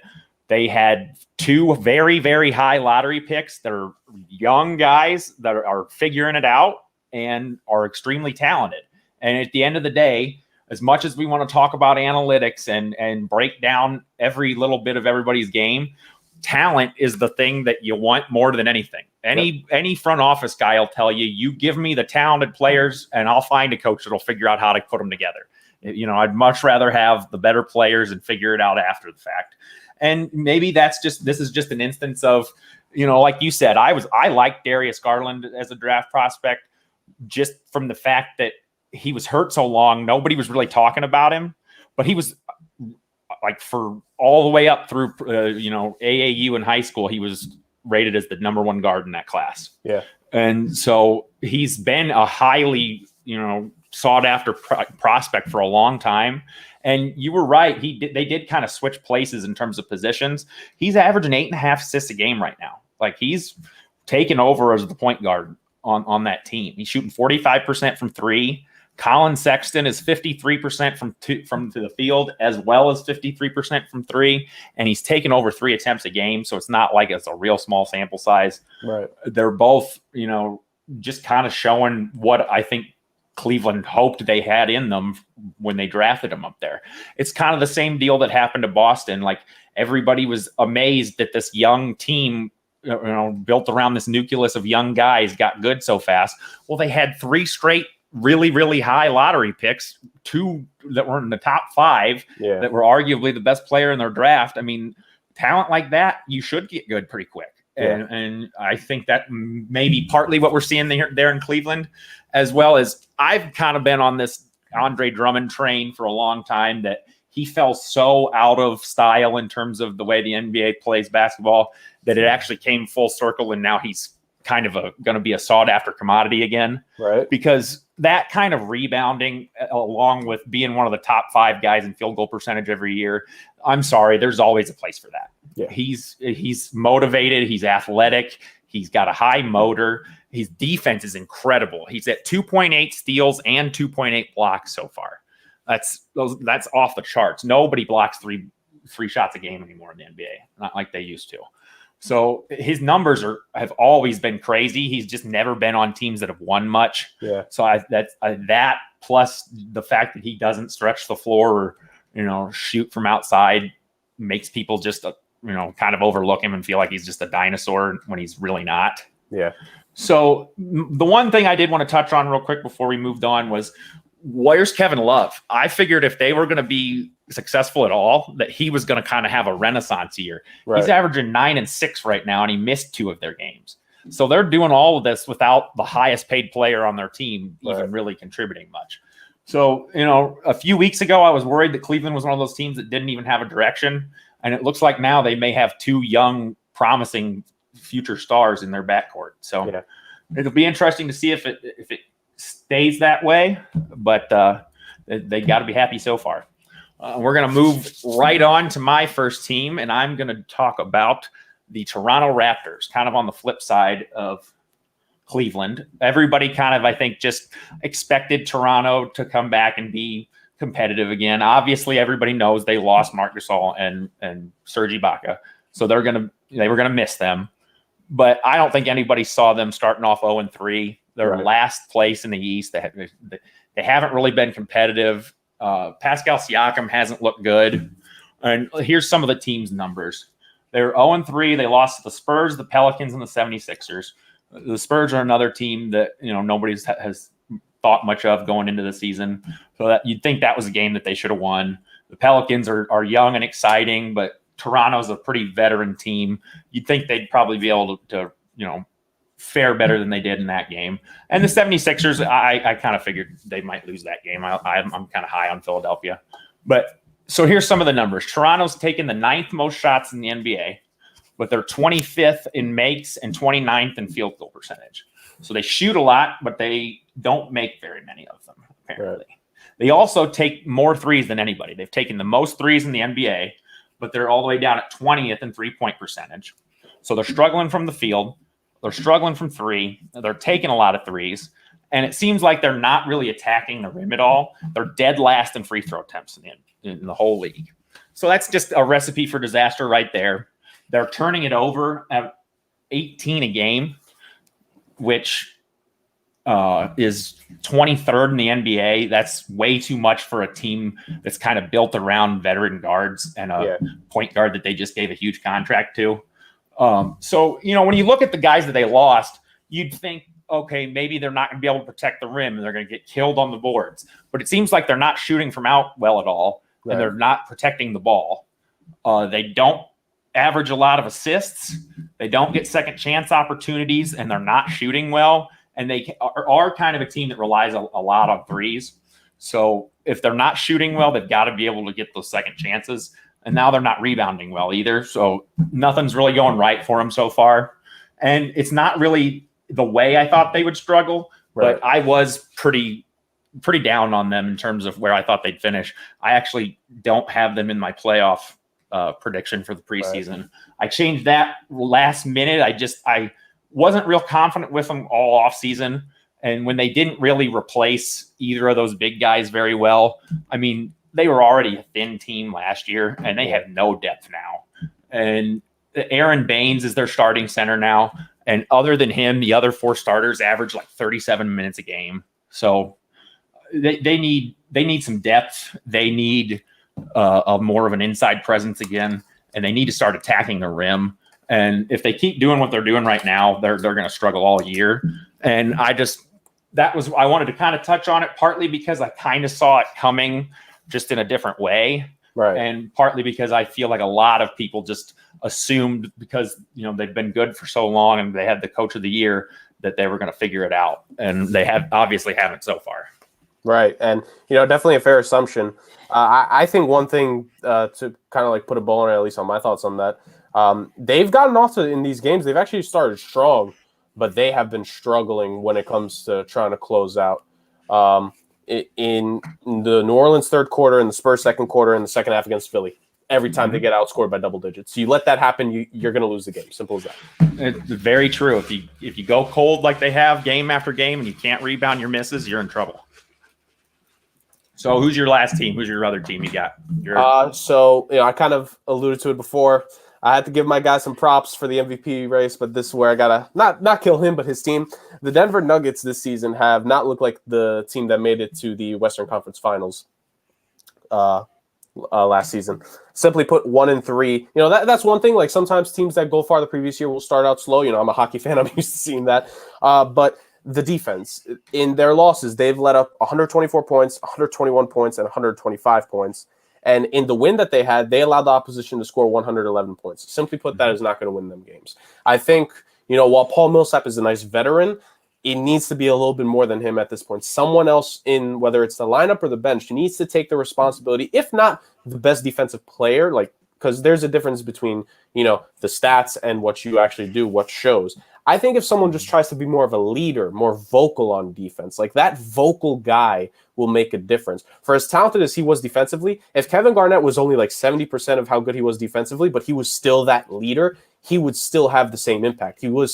Speaker 1: they had 2 very, very high lottery picks that are young guys that are figuring it out and are extremely talented. And at the end of the day, as much as we want to talk about analytics and break down every little bit of everybody's game, talent is the thing that you want more than anything. Any front office guy will tell you, you give me the talented players and I'll find a coach that'll figure out how to put them together. I'd much rather have the better players and figure it out after the fact. And maybe this is just an instance of, like you said, I liked Darius Garland as a draft prospect just from the fact that he was hurt so long. Nobody was really talking about him, but he was like for all the way up through, AAU in high school, he was rated as the number 1 guard in that class.
Speaker 2: Yeah.
Speaker 1: And so he's been a highly, sought after prospect for a long time. And you were right. They did kind of switch places in terms of positions. He's averaging 8.5 assists a game right now. Like, he's taken over as the point guard on that team. He's shooting 45% from 3. Colin Sexton is 53% from the field, as well as 53% from 3, and he's taken over 3 attempts a game. So it's not like it's a real small sample size.
Speaker 2: Right.
Speaker 1: They're both, just kind of showing what I think Cleveland hoped they had in them when they drafted him up there. It's kind of the same deal that happened to Boston. Like, everybody was amazed that this young team, built around this nucleus of young guys, got good so fast. Well, they had 3 straight really, really high lottery picks, 2 that were in the top 5 that were arguably the best player in their draft. I mean, talent like that, you should get good pretty quick. Yeah. And I think that may be partly what we're seeing there in Cleveland, as well as I've kind of been on this Andre Drummond train for a long time, that he fell so out of style in terms of the way the NBA plays basketball that it actually came full circle. And now he's kind of going to be a sought after commodity again,
Speaker 2: right?
Speaker 1: Because that kind of rebounding, along with being one of the top 5 guys in field goal percentage every year, I'm sorry, there's always a place for that.
Speaker 2: Yeah.
Speaker 1: He's motivated. He's athletic. He's got a high motor. His defense is incredible. He's at 2.8 steals and 2.8 blocks so far. That's off the charts. Nobody blocks three shots a game anymore in the NBA, not like they used to. So his numbers have always been crazy. He's just never been on teams that have won much.
Speaker 2: Yeah.
Speaker 1: So that plus the fact that he doesn't stretch the floor or shoot from outside makes people just kind of overlook him and feel like he's just a dinosaur when he's really not.
Speaker 2: Yeah.
Speaker 1: So the one thing I did want to touch on real quick before we moved on was, where's Kevin Love? I figured if they were going to be successful at all, that he was going to kind of have a renaissance year. Right. He's averaging 9 and 6 right now, and he missed 2 of their games. So they're doing all of this without the highest paid player on their team even really contributing much. So, a few weeks ago, I was worried that Cleveland was one of those teams that didn't even have a direction. And it looks like now they may have 2 young, promising future stars in their backcourt. So it'll be interesting to see if it stays that way, but they got to be happy so far. We're going to move right on to my first team, and I'm going to talk about the Toronto Raptors, kind of on the flip side of Cleveland. Everybody kind of, I think, just expected Toronto to come back and be competitive again. Obviously, everybody knows they lost Marc Gasol and Serge Ibaka, so they were going to miss them. but I don't think anybody saw them starting off 0-3. They're
Speaker 2: Right.
Speaker 1: last place in the East. They haven't really been competitive. Pascal Siakam hasn't looked good. And here's some of the team's numbers. They're 0-3. They lost to the Spurs, the Pelicans, and the 76ers. The Spurs are another team that nobody has thought much of going into the season. So that you'd think that was a game that they should have won. The Pelicans are young and exciting, but Toronto's a pretty veteran team. You'd think they'd probably be able to fare better than they did in that game. And the 76ers, I kind of figured they might lose that game. I'm kind of high on Philadelphia. But so here's some of the numbers. Toronto's taken the 9th most shots in the NBA, but they're 25th in makes and 29th in field goal percentage. So they shoot a lot, but they don't make very many of them, apparently. Right. They also take more threes than anybody. They've taken the most threes in the NBA, but they're all the way down at 20th in three-point percentage. So they're struggling from the field. They're struggling from three. They're taking a lot of threes. And it seems like they're not really attacking the rim at all. They're dead last in free throw attempts in the whole league. So that's just a recipe for disaster right there. They're turning it over at 18 a game, which is 23rd in the NBA. That's way too much for a team that's kind of built around veteran guards and a point guard that they just gave a huge contract to. So, when you look at the guys that they lost, you'd think, okay, maybe they're not going to be able to protect the rim and they're going to get killed on the boards. But it seems like they're not shooting from out well at all, and they're not protecting the ball. They don't average a lot of assists. They don't get second chance opportunities, and they're not shooting well. And they are kind of a team that relies a lot on threes. So if they're not shooting well, they've got to be able to get those second chances. And now they're not rebounding well either. So nothing's really going right for them so far. And it's not really the way I thought they would struggle, but I was pretty down on them in terms of where I thought they'd finish. I actually don't have them in my playoff prediction for the preseason. Right. I changed that last minute. I wasn't real confident with them all off season. And when they didn't really replace either of those big guys very well, I mean, they were already a thin team last year, and they have no depth now. And Aaron Baines is their starting center now. And other than him, the other four starters average like 37 minutes a game. So they need some depth. They need a more of an inside presence again, and they need to start attacking the rim. And if they keep doing what they're doing right now, they're going to struggle all year. And I wanted to kind of touch on it, partly because I kind of saw it coming just in a different way. Right. And partly because I feel like a lot of people just assumed, because they've been good for so long and they had the coach of the year, that they were going to figure it out. And they obviously haven't so far.
Speaker 2: Right. And, definitely a fair assumption. I think one thing to kind of like put a bow on it, at least on my thoughts on that, they've gotten off in these games. They've actually started strong, but they have been struggling when it comes to trying to close out. In the New Orleans third quarter, in the Spurs second quarter, in the second half against Philly, every time they get outscored by double digits. So you let that happen, you're going to lose the game. Simple as that.
Speaker 1: It's very true. If you go cold like they have game after game and you can't rebound your misses, you're in trouble. So who's your last team? Who's your other team you got?
Speaker 2: I kind of alluded to it before. I had to give my guy some props for the MVP race, but this is where I gotta not kill him, but his team. The Denver Nuggets this season have not looked like the team that made it to the Western Conference Finals last season. Simply put, 1-3. That's one thing. Like sometimes teams that go far the previous year will start out slow. I'm a hockey fan. I'm used to seeing that. But the defense in their losses, they've let up 124 points, 121 points, and 125 points. And in the win that they had, they allowed the opposition to score 111 points. Simply put, that is not going to win them games. I think, while Paul Millsap is a nice veteran, it needs to be a little bit more than him at this point. Someone else in, whether it's the lineup or the bench, needs to take the responsibility, if not the best defensive player, because there's a difference between, the stats and what you actually do, what shows. I think if someone just tries to be more of a leader, more vocal on defense, like that vocal guy will make a difference. For as talented as he was defensively, if Kevin Garnett was only like 70% of how good he was defensively, but he was still that leader, he would still have the same impact. He would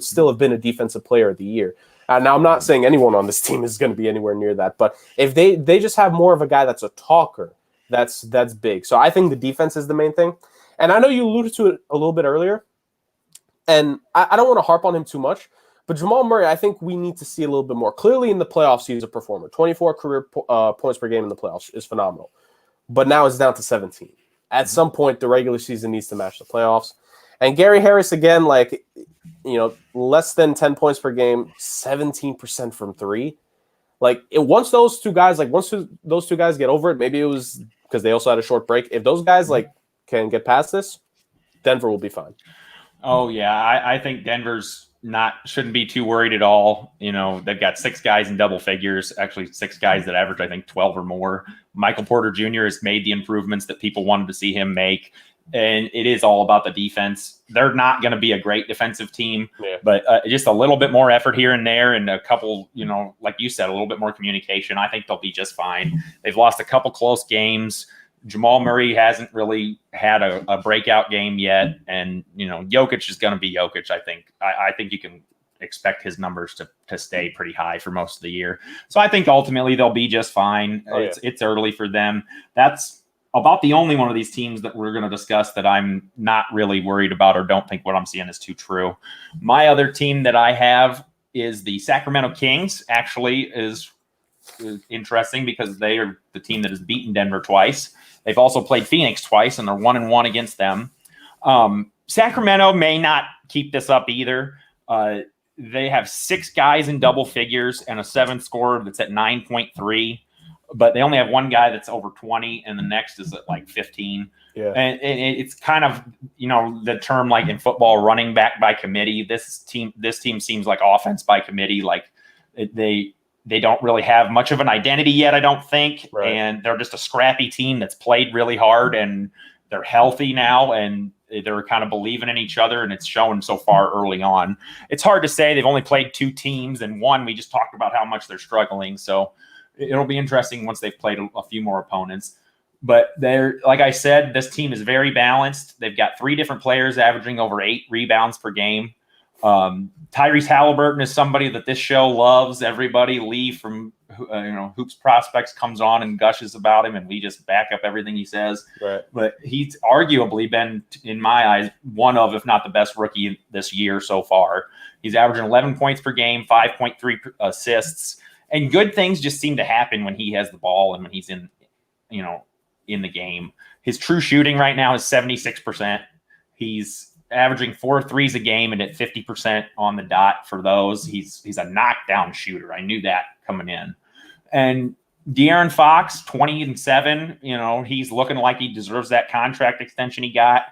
Speaker 2: still have been a defensive player of the year. Now, I'm not saying anyone on this team is going to be anywhere near that, but if they just have more of a guy that's a talker, that's big. So I think the defense is the main thing. And I know you alluded to it a little bit earlier. And I don't want to harp on him too much, but Jamal Murray, I think we need to see a little bit more. Clearly in the playoffs, he's a performer. 24 career points per game in the playoffs is phenomenal. But now it's down to 17. At some point, the regular season needs to match the playoffs. And Gary Harris, again, like, less than 10 points per game, 17% from three. Like, once those two guys get over it, maybe it was because they also had a short break. If those guys, like, can get past this, Denver will be fine.
Speaker 1: Oh, yeah. I think Denver's shouldn't be too worried at all. They've got 6 guys in double figures, actually 6 guys that average, I think, 12 or more. Michael Porter Jr. has made the improvements that people wanted to see him make. And it is all about the defense. They're not going to be a great defensive team, but just a little bit more effort here and there and a couple, like you said, a little bit more communication. I think they'll be just fine. They've lost a couple close games. Jamal Murray hasn't really had a breakout game yet. And, Jokic is going to be Jokic, I think. I think you can expect his numbers to stay pretty high for most of the year. So I think ultimately they'll be just fine. It's early for them. That's about the only one of these teams that we're going to discuss that I'm not really worried about or don't think what I'm seeing is too true. My other team that I have is the Sacramento Kings. Actually is interesting because they are the team that has beaten Denver twice. They've also played Phoenix twice, and they're 1-1 against them. Sacramento may not keep this up either. They have 6 guys in double figures and a 7th scorer that's at 9.3. But they only have one guy that's over 20, and the next is at like 15. Yeah. And it's kind of, the term like in football, running back by committee. This team seems like offense by committee. Like they don't really have much of an identity yet, I don't think. Right. And they're just a scrappy team that's played really hard, and they're healthy now, and they're kind of believing in each other, and it's shown so far early on. It's hard to say. They've only played 2 teams, and one we just talked about how much they're struggling. So it'll be interesting once they've played a few more opponents. But like I said, this team is very balanced. They've got 3 different players averaging over 8 rebounds per game. Tyrese Halliburton is somebody that this show loves. Everybody, Lee from Hoops Prospects comes on and gushes about him, and we just back up everything he says. Right. But he's arguably been, in my eyes, one of, if not the best rookie this year so far. He's averaging 11 points per game, 5.3 assists. And good things just seem to happen when he has the ball and when he's in the game. His true shooting right now is 76%. He's averaging 4 threes a game and at 50% on the dot for those. He's a knockdown shooter. I knew that coming in. And De'Aaron Fox, 20-7. He's looking like he deserves that contract extension he got.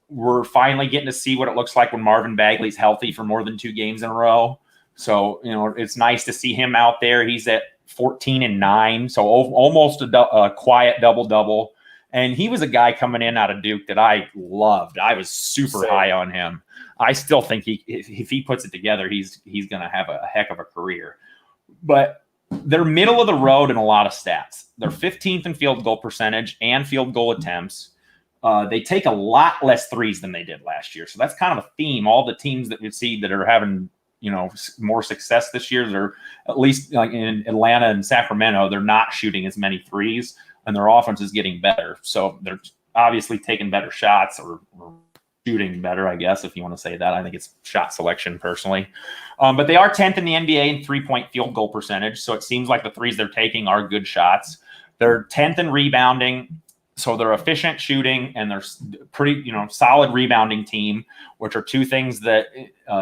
Speaker 1: We're finally getting to see what it looks like when Marvin Bagley's healthy for more than 2 games in a row. So, it's nice to see him out there. He's at 14-9, so almost a quiet double-double. And he was a guy coming in out of Duke that I loved. I was super high on him. I still think if he puts it together, he's going to have a heck of a career. But they're middle of the road in a lot of stats. They're 15th in field goal percentage and field goal attempts. They take a lot less threes than they did last year. So that's kind of a theme. All the teams that we see that are having more success this year, they're at least like in Atlanta and Sacramento, they're not shooting as many threes, and their offense is getting better. So they're obviously taking better shots or shooting better, I guess, if you want to say that. I think it's shot selection personally. But they are 10th in the NBA in 3-point field goal percentage. So it seems like the threes they're taking are good shots. They're 10th in rebounding. So they're efficient shooting, and they're pretty, solid rebounding team, which are 2 things that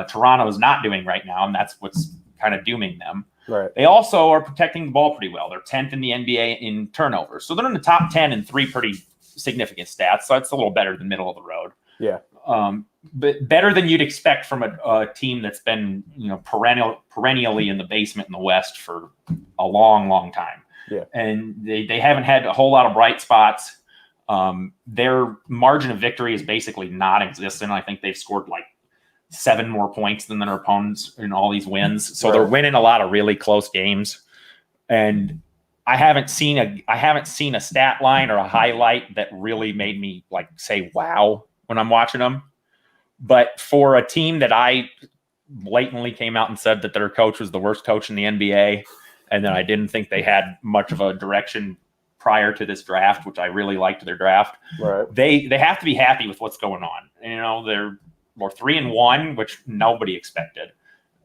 Speaker 1: Toronto is not doing right now, and that's what's kind of dooming them. Right. They also are protecting the ball pretty well. They're 10th in the NBA in turnovers. So they're in the top 10 in 3 pretty significant stats. So that's a little better than middle of the road. Yeah. But better than you'd expect from a team that's been, perennially in the basement in the West for a long, long time. Yeah. And they haven't had a whole lot of bright spots. Their margin of victory is basically non-existent. I think they've scored like 7 more points than their opponents in all these wins. So they're winning a lot of really close games. And I haven't seen a stat line or a highlight that really made me like say, wow, when I'm watching them. But for a team that I blatantly came out and said that their coach was the worst coach in the NBA, and then I didn't think they had much of a direction prior to this draft, which I really liked their draft. Right. They have to be happy with what's going on. They're 3-1, which nobody expected.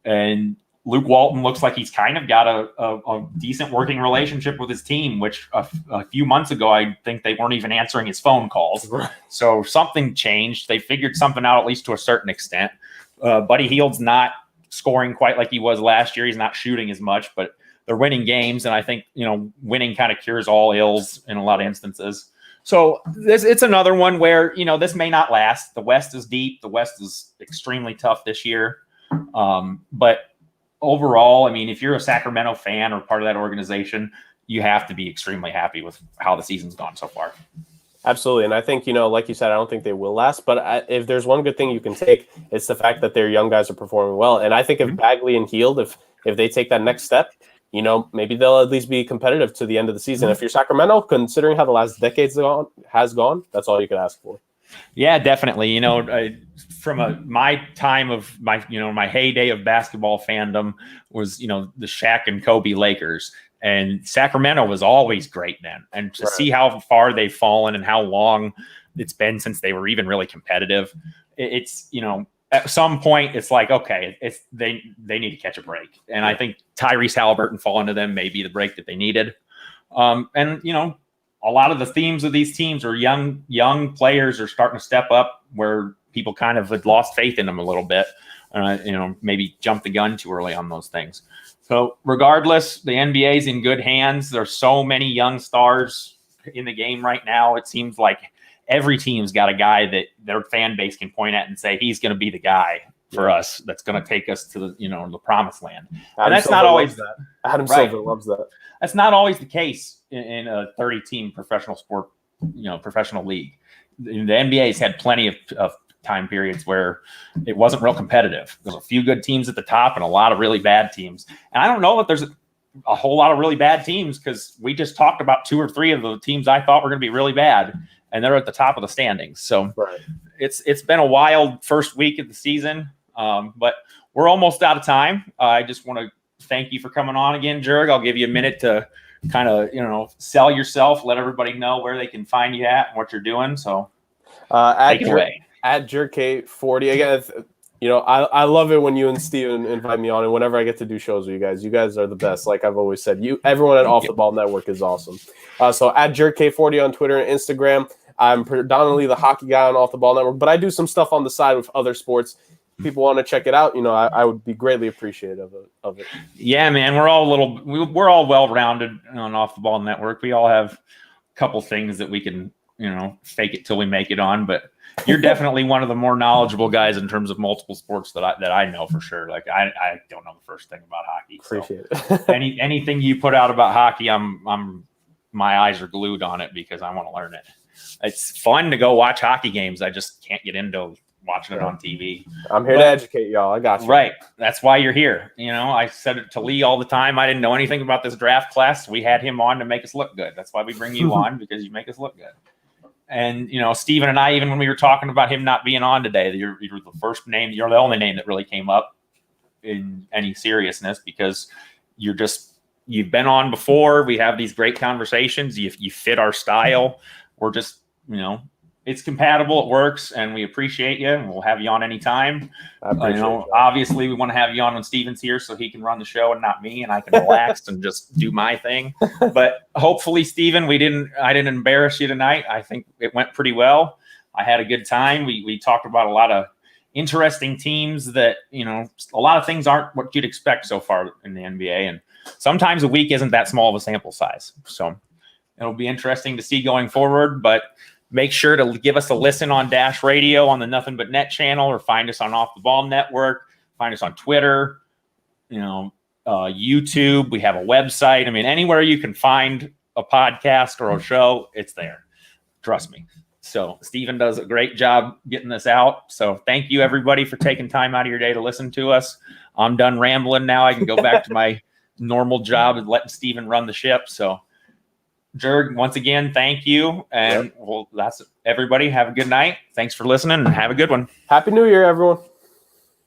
Speaker 1: And Luke Walton looks like he's kind of got a decent working relationship with his team, which a few months ago, I think they weren't even answering his phone calls.
Speaker 2: Right.
Speaker 1: So something changed. They figured something out, at least to a certain extent. Buddy Hield's not scoring quite like he was last year. He's not shooting as much, but they're winning games. And I think, winning kind of cures all ills in a lot of instances. So it's another one where, this may not last. The West is deep. The West is extremely tough this year. But overall, I mean, if you're a Sacramento fan or part of that organization, you have to be extremely happy with how the season's gone so far.
Speaker 2: Absolutely. And I think, like you said, I don't think they will last. But if there's one good thing you can take, it's the fact that their young guys are performing well. And I think if Bagley and Hield, if they take that next step, maybe they'll at least be competitive to the end of the season. If you're Sacramento, considering how the last decade has gone, that's all you could ask for.
Speaker 1: Yeah, definitely. From my time of my heyday of basketball fandom was, the Shaq and Kobe Lakers, and Sacramento was always great then. And to see how far they've fallen and how long it's been since they were even really competitive, it's, at some point it's like, okay, they need to catch a break. And I think Tyrese Halliburton falling to them may be the break that they needed. A lot of the themes of these teams are young players are starting to step up where people kind of had lost faith in them a little bit. Maybe jumped the gun too early on those things. So regardless, the NBA is in good hands. There's so many young stars in the game right now. It seems like every team's got a guy that their fan base can point at and say, he's going to be the guy for us that's going to take us to the promised land. And that's not always that.
Speaker 2: Adam Silver loves that.
Speaker 1: That's not always the case in a 30-team professional sport, professional league. The NBA's had plenty of time periods where it wasn't real competitive. There's a few good teams at the top and a lot of really bad teams. And I don't know if there's a whole lot of really bad teams, because we just talked about 2 or 3 of the teams I thought were going to be really bad, and they're at the top of the standings. So it's been a wild first week of the season, but we're almost out of time. I just want to thank you for coming on again, Jurg. I'll give you a minute to kind of, sell yourself, let everybody know where they can find you at and what you're doing. So take it away.
Speaker 2: At JurgK40. Again, I love it when you and Steven invite me on, and whenever I get to do shows with you guys. You guys are the best. Like I've always said, everyone at Off the Ball Network is awesome. So at JurgK40 on Twitter and Instagram. I'm predominantly the hockey guy on Off the Ball Network, but I do some stuff on the side with other sports. People want to check it out, I would be greatly appreciative of it.
Speaker 1: Yeah, man, we're all well-rounded on Off the Ball Network. We all have a couple things that we can, fake it till we make it on, but you're definitely one of the more knowledgeable guys in terms of multiple sports that I know for sure. Like I don't know the first thing about hockey.
Speaker 2: Appreciate
Speaker 1: it. anything you put out about hockey, my eyes are glued on it because I want to learn it. It's fun to go watch hockey games. I just can't get into watching it on TV.
Speaker 2: I'm here to educate y'all. I got you.
Speaker 1: Right. That's why you're here. I said it to Lee all the time. I didn't know anything about this draft class. We had him on to make us look good. That's why we bring you on, because you make us look good. And, Steven and I, even when we were talking about him not being on today, you're the first name, you're the only name that really came up in any seriousness, because you've been on before. We have these great conversations. You fit our style. We're just, it's compatible. It works, and we appreciate you. And we'll have you on anytime.
Speaker 2: I appreciate you.
Speaker 1: Obviously, we want to have you on when Steven's here, so he can run the show and not me, and I can relax and just do my thing. But hopefully, Steven, I didn't embarrass you tonight. I think it went pretty well. I had a good time. We talked about a lot of interesting teams that, a lot of things aren't what you'd expect so far in the NBA, and sometimes a week isn't that small of a sample size. So it'll be interesting to see going forward, but make sure to give us a listen on Dash Radio on the Nothing But Net channel, or find us on Off the Ball Network. Find us on Twitter, YouTube. We have a website. I mean, anywhere you can find a podcast or a show, it's there. Trust me. So Steven does a great job getting this out. So thank you, everybody, for taking time out of your day to listen to us. I'm done rambling now. I can go back to my normal job and letting Steven run the ship. So Jurg, once again, thank you. And that's everybody. Have a good night. Thanks for listening, and have a good one.
Speaker 2: Happy New Year, everyone.